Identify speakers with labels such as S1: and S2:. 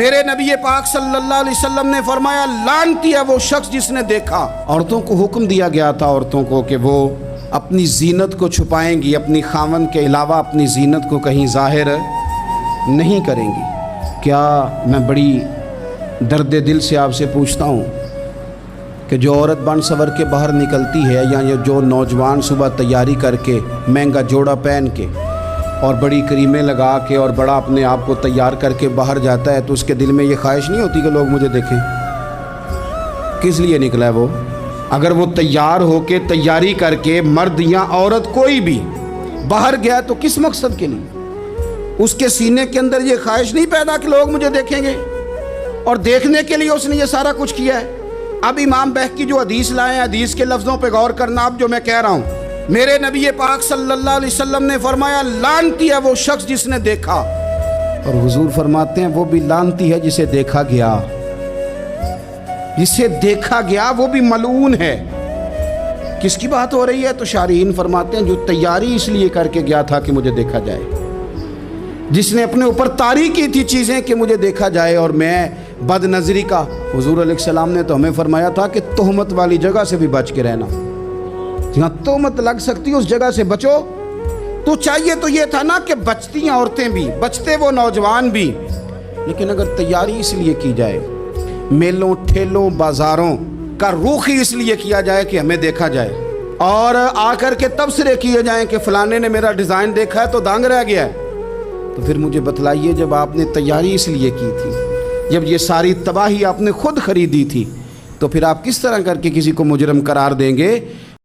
S1: میرے نبی پاک صلی اللہ علیہ وسلم نے فرمایا لعنتی ہے وہ شخص جس نے دیکھا۔ عورتوں کو حکم دیا گیا تھا عورتوں کو کہ وہ اپنی زینت کو چھپائیں گی، اپنی خاوند کے علاوہ اپنی زینت کو کہیں ظاہر نہیں کریں گی۔ کیا میں بڑی درد دل سے آپ سے پوچھتا ہوں کہ جو عورت بن سور کے باہر نکلتی ہے یا جو نوجوان صبح تیاری کر کے مہنگا جوڑا پہن کے اور بڑی کریمیں لگا کے اور بڑا اپنے آپ کو تیار کر کے باہر جاتا ہے تو اس کے دل میں یہ خواہش نہیں ہوتی کہ لوگ مجھے دیکھیں؟ کس لیے نکلا ہے وہ؟ اگر وہ تیار ہو کے تیاری کر کے مرد یا عورت کوئی بھی باہر گیا تو کس مقصد کے لیے؟ اس کے سینے کے اندر یہ خواہش نہیں پیدا کہ لوگ مجھے دیکھیں گے، اور دیکھنے کے لیے اس نے یہ سارا کچھ کیا ہے۔ اب امام بہقی جو حدیث لائے ہیں، حدیث کے لفظوں پہ غور کرنا اب جو میں کہہ رہا ہوں۔ میرے نبی پاک صلی اللہ علیہ وسلم نے فرمایا لعنتی ہے وہ شخص جس نے دیکھا، اور حضور فرماتے ہیں وہ بھی لعنتی ہے جسے دیکھا گیا، جسے دیکھا گیا وہ بھی ملعون ہے۔ کس کی بات ہو رہی ہے؟ تو شارحین فرماتے ہیں جو تیاری اس لیے کر کے گیا تھا کہ مجھے دیکھا جائے، جس نے اپنے اوپر طاری کی تھی چیزیں کہ مجھے دیکھا جائے اور میں بد نظری کا۔ حضور علیہ السلام نے تو ہمیں فرمایا تھا کہ تہمت والی جگہ سے بھی بچ کے رہنا، جہاں تہمت لگ سکتی اس جگہ سے بچو۔ تو چاہیے تو یہ تھا نا کہ بچتی ہیں عورتیں بھی، بچتے وہ نوجوان بھی، لیکن اگر تیاری اس لیے کی جائے، میلوں ٹھیلوں بازاروں کا رخ ہی اس لیے کیا جائے کہ ہمیں دیکھا جائے، اور آ کر کے تبصرے کیے جائیں کہ فلانے نے میرا ڈیزائن دیکھا ہے تو دانگ رہ گیا ہے، تو پھر مجھے بتلائیے جب آپ نے تیاری اس لیے کی تھی، جب یہ ساری تباہی آپ نے خود خریدی تھی، تو پھر آپ کس طرح کر کے کسی کو مجرم قرار دیں گے